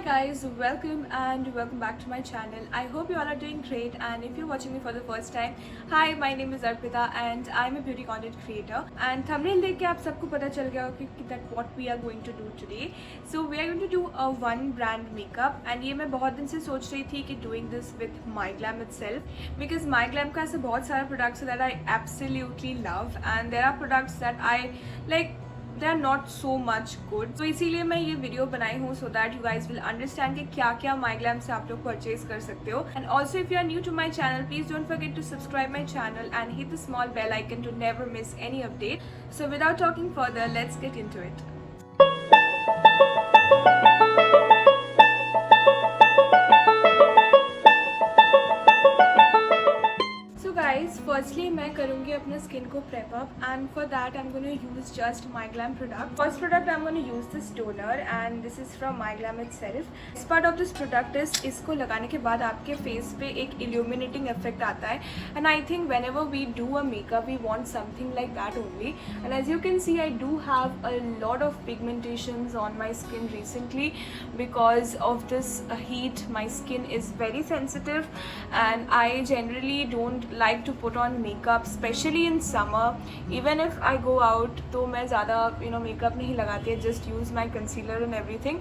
Hi guys, welcome back to my channel. I hope you all are doing great, and if you're watching me for the first time, hi, my name is Arpita and I'm a beauty content creator. And thumbnail देख के आप सबको पता चल गया होगा कि that what we are going to do today. So we are going to do a one brand makeup, and ये मैं बहुत दिन से सोच रही थी कि doing this with MyGlam itself, because MyGlam का ऐसे बहुत सारे products that I absolutely love, and there are products that I like they are not so much good. So इसीलिए मैं ये वीडियो बनाई हूँ so that you guys will understand कि क्या क्या MyGlam से आप लोग परचेज कर सकते हो. And also if you are new to my channel, please don't forget to subscribe my channel and hit the small bell icon to never miss any update. So without talking further, let's get into it. Firstly मैं करूँगी अपने skin को prep up, and for that I am gonna use just MyGlam product. First product I am gonna use this toner, and this is from MyGlam itself. This part of this product is इसको लगाने के बाद आपके face पे एक illuminating effect आता है, and I think whenever we do a makeup we want something like that only. And as you can see I do have a lot of pigmentations on my skin recently because of this heat. My skin is very sensitive and I generally don't like to put on makeup, especially in summer. Even if I go out तो मैं ज़्यादा makeup नहीं लगाती है, just use my concealer and everything,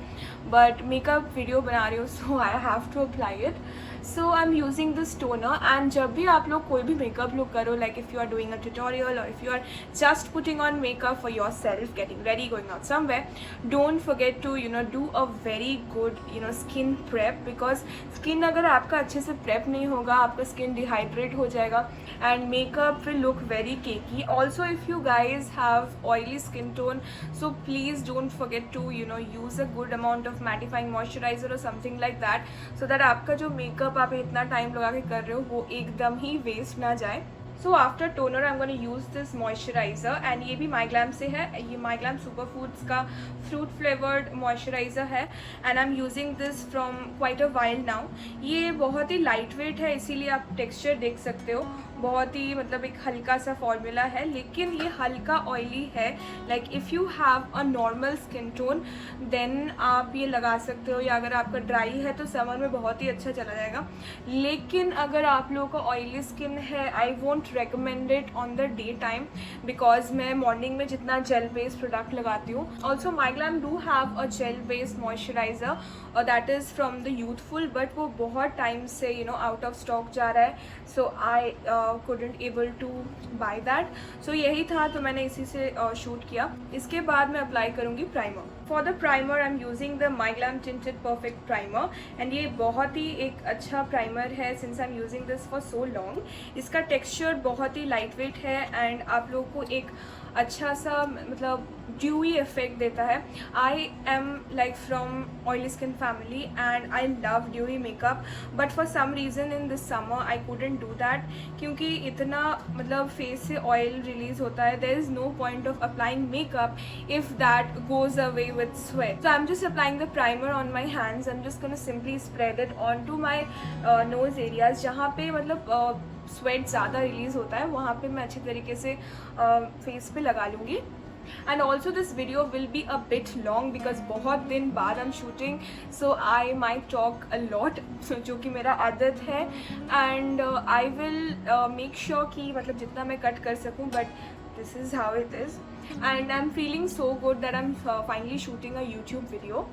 but makeup video बना रही हूँ so I have to apply it. So I'm using this toner, and जब भी आप लोग कोई भी makeup look करो, like if you are doing a tutorial or if you are just putting on makeup for yourself, getting ready, going out somewhere, don't forget to do a very good skin prep, because skin अगर आपका अच्छे से prep नहीं होगा, आपका skin dehydrate हो जाएगा and makeup will look very cakey. Also if you guys have oily skin tone, so please don't forget to use a good amount of mattifying moisturizer or something like that, so that आपका जो makeup आप इतना time लगा के कर रहे हो वो एकदम ही वेस्ट ना जाए. So after toner I am gonna use this moisturiser, and ये भी MyGlam से है. ये MyGlam सुपर फूड्स का फ्रूट फ्लेवर्ड मॉइस्चराइज़र है, and I am using this from quite a while now. ये बहुत ही लाइट वेट है, इसीलिए आप टेक्सचर देख सकते हो. बहुत ही मतलब एक हल्का सा फॉर्मूला है, लेकिन ये हल्का ऑयली है. Like if you have a normal skin tone then आप ये लगा सकते हो, या अगर आपका ड्राई है तो समर में बहुत ही अच्छा चला जाएगा. लेकिन अगर आप लोगों का ऑयली स्किन है, I won't recommend it on the day time, because मैं मॉर्निंग में जितना जेल बेस्ड प्रोडक्ट लगाती हूँ. Also MyGlam do have a gel based moisturiser और that is from the youthful, but वो बहुत टाइम से आउट ऑफ स्टॉक जा रहा है, so I couldn't able to buy that. सो यही था, तो मैंने इसी से शूट किया. इसके बाद मैं अप्लाई करूँगी primer. For the primer I am using the MyGlam Tinted Perfect primer, and ये बहुत ही एक अच्छा प्राइमर है since I am using this for so long. इसका टेक्सचर बहुत ही लाइट वेट है, एंड आप लोगों को एक अच्छा सा मतलब ड्यूई इफेक्ट देता है. I am like from oily skin family and I love dewy makeup, but for some reason in this summer I couldn't do that, क्योंकि इतना मतलब फेस से ऑयल रिलीज होता है. There is no point of applying makeup if that goes away with sweat. So I am just applying the primer on my hands. I am just gonna simply spread it on to my knows areas, जहाँ पे मतलब sweat ज़्यादा release होता है, वहाँ पे मैं अच्छी तरीके से फेस पे लगा लूँगी. And also this video will be a bit long because बहुत दिन बाद I am shooting, so I might talk a lot, जो कि मेरा आदत है. And I will make sure कि मतलब जितना मैं कट कर सकूँ, but this is how it is. And I am feeling so good that I am finally shooting a YouTube video.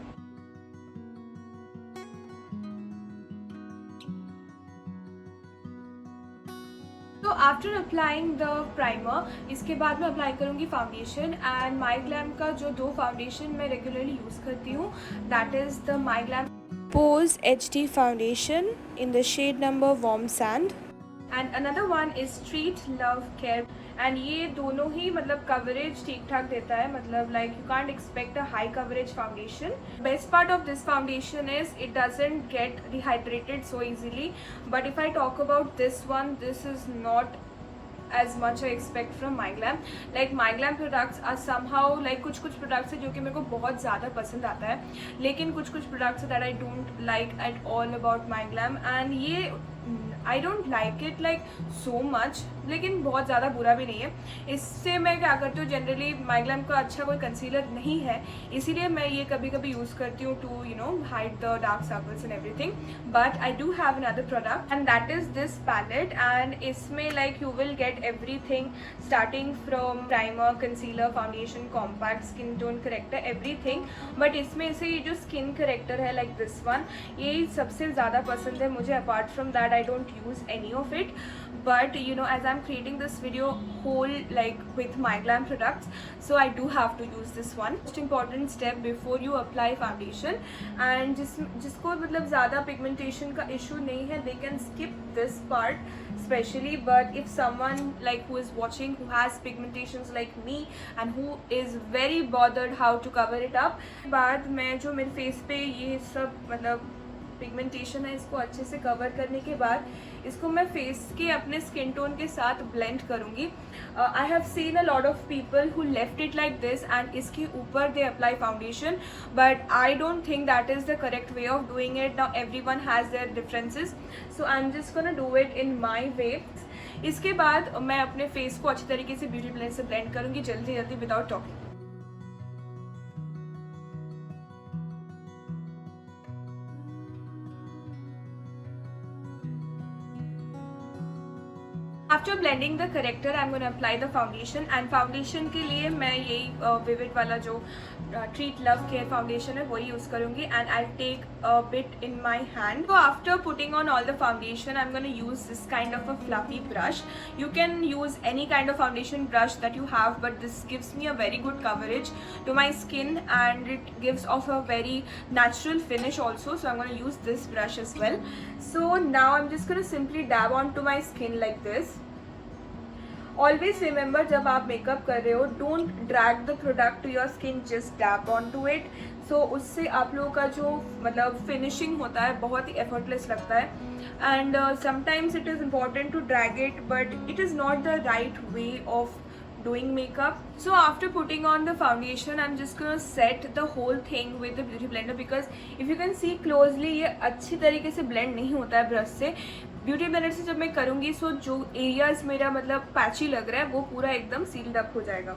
तो आफ्टर अप्लाइंग द प्राइमर, इसके बाद मैं अप्लाई करूँगी फाउंडेशन. एंड MyGlam का जो दो फाउंडेशन मैं रेगुलरली यूज़ करती हूँ, that is the MyGlam Pose HD foundation in the shade number warm sand, and another one is street love care. And ये दोनों ही मतलब कवरेज ठीक ठाक देता है, मतलब like you can't expect a high coverage foundation. Best part of this foundation is it doesn't get dehydrated so easily, but if I talk about this one, this is not as much I expect from MyGlam. Like MyGlam products are somehow like कुछ products है जो कि मेरे को बहुत ज़्यादा पसंद आता है, लेकिन कुछ products that I don't like at all about MyGlam. and ये I don't like it like so much, लेकिन बहुत ज़्यादा बुरा भी नहीं है। इससे मैं क्या करती हूँ, जनरली माइग्लैम का अच्छा कोई कंसीलर नहीं है, इसीलिए मैं ये कभी कभी यूज़ करती हूँ to hide the dark circles and everything. But I do have another product and that is this palette, and इसमें like you will get everything starting from primer, concealer, foundation, compact, skin tone corrector, everything. But इसमें से ये जो skin corrector है like this one, ये सबसे ज़्यादा पसंद है मुझे। Apart from that I don't use any of it, but as I'm creating this video whole like with MyGlam products, so I do have to use this one. Most important step before you apply foundation, and जिसको मतलब ज़्यादा pigmentation का issue नहीं है, they can skip this part especially. But if someone like who is watching who has pigmentations like me and who is very bothered how to cover it up, बाद मैं जो मेरे face पे ये सब मतलब पिगमेंटेशन है, इसको अच्छे से कवर करने के बाद इसको मैं फेस के अपने स्किन टोन के साथ ब्लेंड करूँगी। I have seen a lot of people who left it like this and इसके ऊपर they apply foundation, but I don't think that is the correct way of doing it. Now everyone has their differences, so I am just gonna do it in my way. इसके बाद मैं अपने face को अच्छी तरीके से beauty blender से blend करूँगी जल्दी जल्दी without talking. After blending the character I am gonna apply the foundation, and foundation के लिए मैं यही विविड वाला जो ट्रीट लव केयर फाउंडेशन है वही यूज़ करूँगी, and I take a bit in my hand. तो after putting on all the foundation I am gonna use this kind of a fluffy brush. You can use any kind of foundation brush that you have, but this gives me a very good coverage to my skin and it gives off a very natural finish also, so I'm going to use this brush as well. So now I'm just going to simply dab onto my skin like this. Always remember जब आप makeup कर रहे हो, don't drag the product to your skin, just dab onto it. So उससे आप लोगों का जो मतलब फिनिशिंग होता है बहुत ही effortless लगता है, and sometimes it is important to drag it, but it is not the right way of doing makeup. So after putting on the foundation I'm just gonna set the whole thing with the beauty blender, because if you can see closely ये अच्छी तरीके से blend नहीं होता है brush से। Beauty blender से जब मैं करूँगी सो जो एरियाज मेरा मतलब पैची लग रहा है वो पूरा एकदम सील्ड अप हो जाएगा।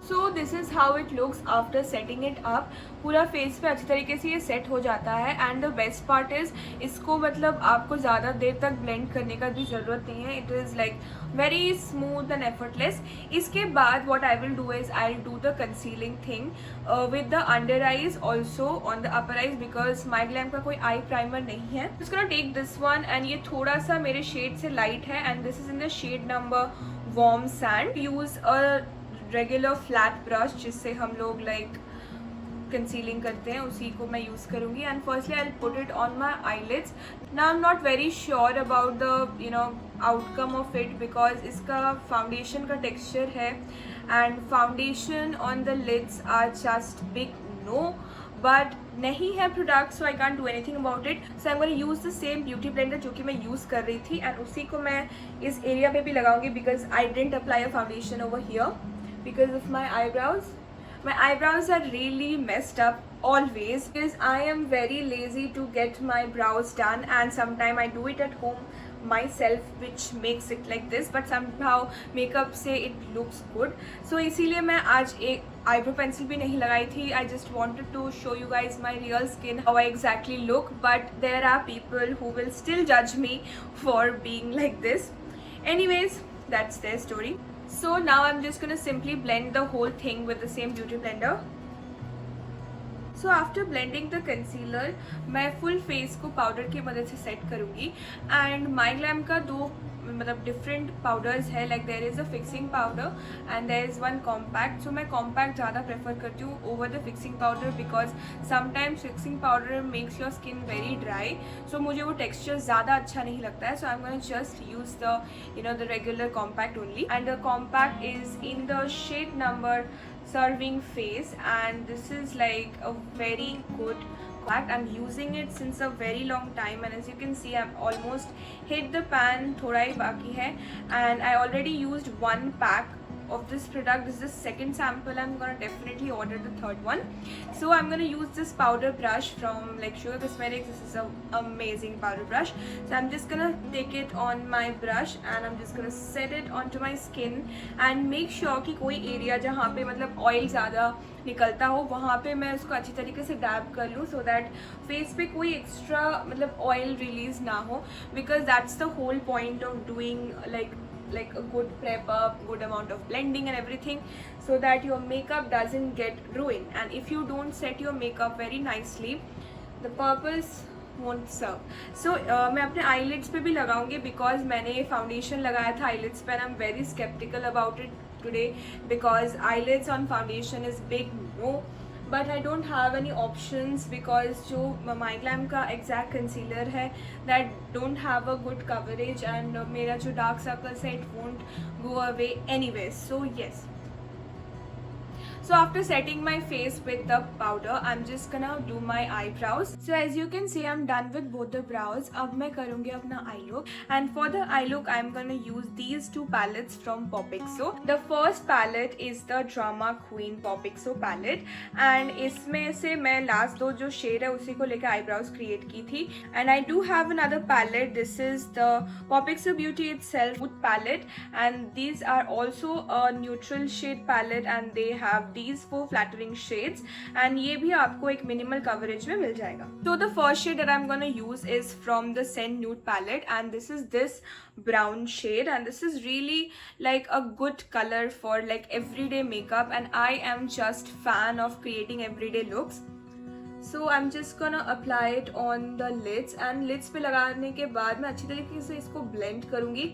So this is how it looks after setting it up. पूरा फेस पे अच्छी तरीके से ये सेट हो जाता है, and the best part is इसको मतलब आपको ज़्यादा देर तक ब्लेंड करने का भी ज़रूरत नहीं है। It is like very smooth and effortless. इसके बाद what I will do is I will do the concealing thing with the under eyes also on the upper eyes, because MyGlam का कोई आई प्राइमर नहीं है। Just gonna take this one, and ये थोड़ा सा मेरे शेड से light है, and this is in the shade number warm sand. Use a regular flat brush जिससे हम लोग लाइक कंसीलिंग करते हैं, उसी को मैं यूज़ करूँगी। And firstly I will put it on my eyelids. Now I am not very sure about the outcome of it, because इसका फाउंडेशन का टेक्सचर है, and foundation on the lids are just big no, but नहीं है product, so I can't do anything about it. So I am gonna use the same beauty blender जो कि मैं use कर रही थी, एंड उसी को मैं इस एरिया पे भी लगाऊंगी, because I didn't apply a foundation over here because of my eyebrows. My eyebrows are really messed up always because I am very lazy to get my brows done, and sometimes I do it at home myself, which makes it like this, but somehow makeup से it looks good. So इसीलिए मैं आज एक eyebrow pencil भी नहीं लगाई थी. I just wanted to show you guys my real skin, how I exactly look, but there are people who will still judge me for being like this. Anyways, that's their story. So now I'm just gonna simply blend the whole thing with the same beauty blender. So after blending the concealer, मैं full face को powder की मदद से set करूँगी, and MyGlam का दो मतलब different powders है, like there is a fixing powder and there is one compact. So मैं compact ज़्यादा prefer करती हूँ over the fixing powder, because sometimes fixing powder makes your skin very dry. So मुझे वो texture ज़्यादा अच्छा नहीं लगता है, so I'm gonna just use the the regular compact only, and the compact is in the shade number Serving Face, and this is like a very good compact. I'm using it since a very long time, and as you can see I'm almost hit the pan, thoda hi baki hai, and I already used one pack of this product. This is the second sample. I'm gonna definitely order the third one. So I'm gonna use this powder brush from like Sugar Cosmetics. This is an amazing powder brush. So I'm just gonna take it on my brush and I'm just gonna set it onto my skin and make sure कि कोई area जहाँ पे मतलब oil ज़्यादा निकलता हो वहाँ पे मैं उसको अच्छी तरीके से डैब कर लूँ, so that face पे कोई extra मतलब oil release ना हो, because that's the whole point of doing like a good prep up, good amount of blending and everything, so that your makeup doesn't get ruined. And if you don't set your makeup very nicely, the purpose won't serve. So मैं अपने eyelids पे भी लगाऊंगी, because मैंने foundation लगाया था eyelids पे and I'm very skeptical about it today, because eyelids on foundation is big no. But I don't have any options, because जो MyGlam का exact concealer है that don't have a good coverage, and मेरा जो dark circles है it won't go away anyways. So yes. So after setting my face with the powder, I'm just gonna do my eyebrows. So as you can see, I'm done with both the brows. अब मैं करूँगी अपना eye look, and for the eye look, I'm gonna use these two palettes from Popixo. The first palette is the Drama Queen Popixo palette, and इसमें से मैं last दो जो shade है उसी को लेकर eyebrows create की थी. And I do have another palette. This is the Popixo Beauty itself Wood palette, and these are also a neutral shade palette, and they have these 4 flattering shades, and ये भी आपको एक minimal coverage में मिल जाएगा. So the first shade that I'm gonna use is from the Scent Nude palette, and this is this brown shade, and this is really like a good color for like everyday makeup, and I am just fan of creating everyday looks. So I'm just gonna apply it on the lids, and lids पे लगाने के बाद मैं अच्छी तरीके से इसको blend करूँगी.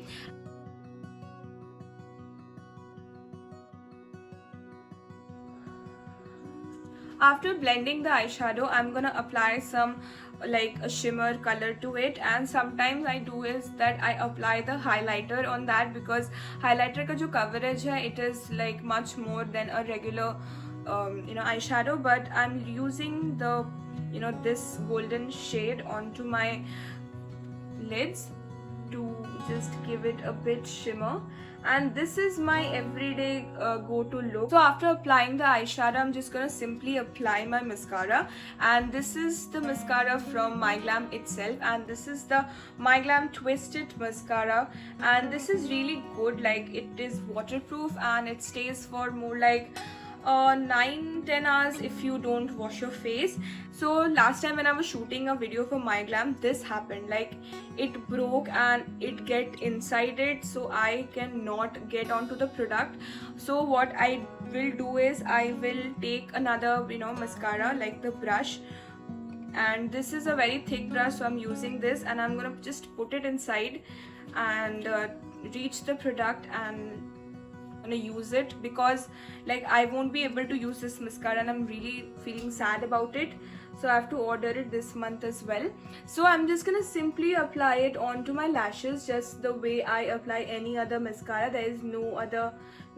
After blending the eyeshadow, I'm gonna apply some like a shimmer color to it, and sometimes I do is that I apply the highlighter on that, because highlighter का जो coverage है it is like much more than a regular eyeshadow. But I'm using the this golden shade onto my lids to just give it a bit shimmer, and this is my everyday go-to look. So after applying the eyeshadow, I'm just gonna simply apply my mascara, and this is the mascara from MyGlam itself, and this is the MyGlam Twisted mascara, and this is really good. Like, it is waterproof and it stays for more like 9-10 hours if you don't wash your face. So last time when I was shooting a video for MyGlam, this happened, like it broke and it get inside it, so I cannot get onto the product. So what I will do is I will take another mascara, like the brush, and this is a very thick brush, so I'm using this, and I'm gonna just put it inside and reach the product and use it, because like I won't be able to use this mascara and I'm really feeling sad about it, so I have to order it this month as well. So I'm just gonna simply apply it onto my lashes just the way I apply any other mascara. There is no other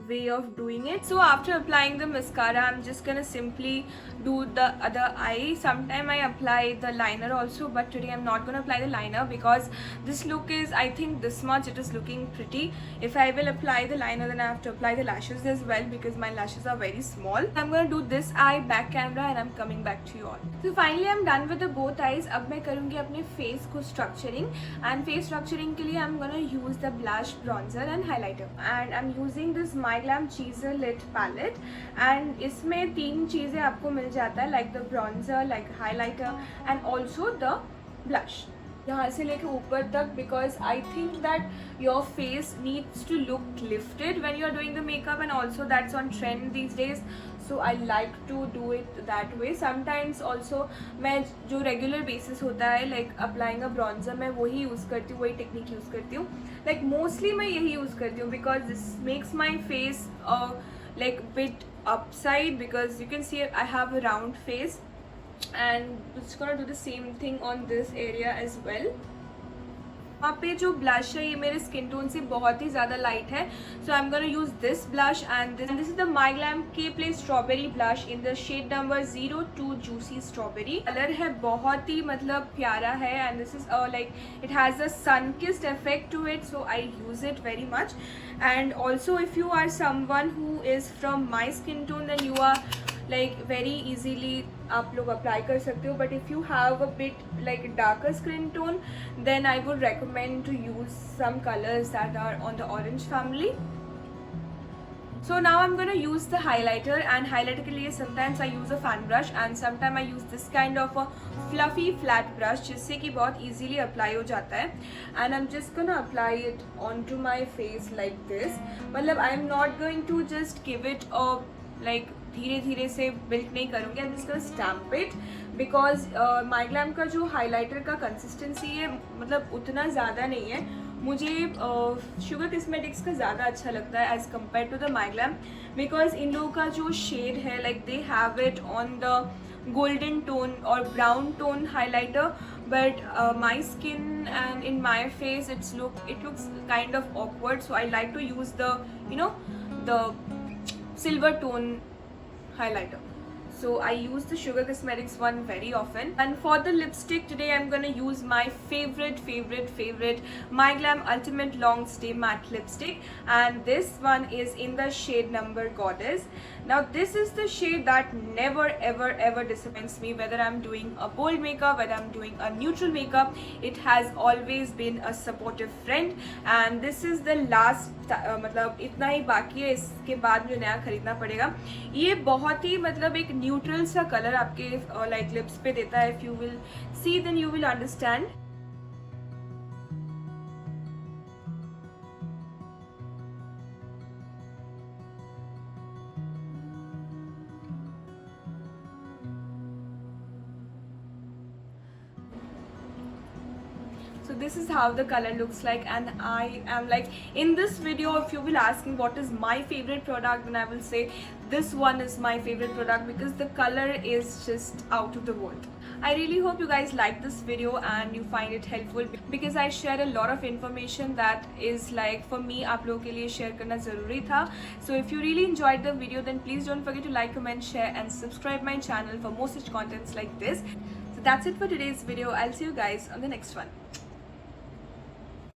way of doing it. So after applying the mascara, I'm just gonna simply do the other eye. Sometime I apply the liner also, but today I'm not gonna apply the liner because this look is, I think this much it is looking pretty. If I will apply the liner, then I have to apply the lashes as well, because my lashes are very small. I'm gonna do this eye back camera and I'm coming back to you all. So finally I'm done with the both eyes. अब मैं करूँगी अपने face को structuring, and face structuring के लिए I'm gonna use the blush, bronzer and highlighter, and I'm using this MyGlam Cheeser Lit palette, and इसमें 3 चीज़ें आपको मिल जाता है, like the bronzer, like highlighter and also the blush. यहाँ से लेके ऊपर तक, because I think that your face needs to look lifted when you are doing the makeup, and also that's on trend these days, so I like to do it that way. Sometimes also मैं जो regular basis होता है, like applying a bronzer, मैं वही use करती हूँ, वही technique use करती हूँ. Like mostly मैं यही use करती हूँ, because this makes my face like bit upside, because you can see I have a round face, and it's gonna do the same thing on this area as well. यहाँ पे जो blush है ये मेरे skin tone से बहुत ही ज़्यादा light है, so I am gonna use this blush and this is the MyGlamm K play strawberry blush in the shade number 02 juicy strawberry. Colour है बहुत ही मतलब प्यारा है and this is like it has a sun kissed effect to it, so I use it very much. And also if you are someone who is from my skin tone then you are like very easily आप लोग apply कर सकते हो, but if you have a bit like darker skin tone then I would recommend to use some colors that are on the orange family. So now I'm going to use the highlighter and highlighter के लिए sometimes I use a fan brush and sometimes I use this kind of a fluffy flat brush जिससे कि बहुत easily apply हो जाता है and I'm just gonna apply it onto my face like this. मतलब I'm not going to just give it a like धीरे धीरे से बिल्ड नहीं करूँगी, I'm just gonna stamp it because MyGlam का जो हाइलाइटर का कंसिस्टेंसी है मतलब उतना ज़्यादा नहीं है, मुझे शुगर कॉस्मेटिक्स का ज़्यादा अच्छा लगता है as compare to the MyGlamm because इन लोगों का जो शेड है like they have it on the golden tone और brown tone highlighter, but my skin and in my face it looks kind of awkward, so I like to use the the silver tone highlighter. So I use the Sugar Cosmetics one very often. And for the lipstick today I'm gonna use my favorite MyGlam Ultimate Long Stay Matte Lipstick, and this one is in the shade number Goddess. Now this is the shade that never ever disappoints me, whether I'm doing a bold makeup, whether I'm doing a neutral makeup, it has always been a supportive friend. And this is the last मतलब इतना ही बाकी है, इसके बाद जो नया खरीदना पड़ेगा। ये बहुत ही मतलब एक न्यूट्रल सा कलर आपके लाइक लिप्स पे देता है, if you will see then you will understand. So this is how the color looks like, and I am like in this video if you will asking what is my favorite product, then I will say this one is my favorite product because the color is just out of the world. I really hope you guys like this video and you find it helpful because I share a lot of information that is like for me आप लोगों के लिए share करना ज़रूरी था. So if you really enjoyed the video then please don't forget to like, comment, share and subscribe my channel for more such contents like this. So that's it for today's video. I'll see you guys on the next one.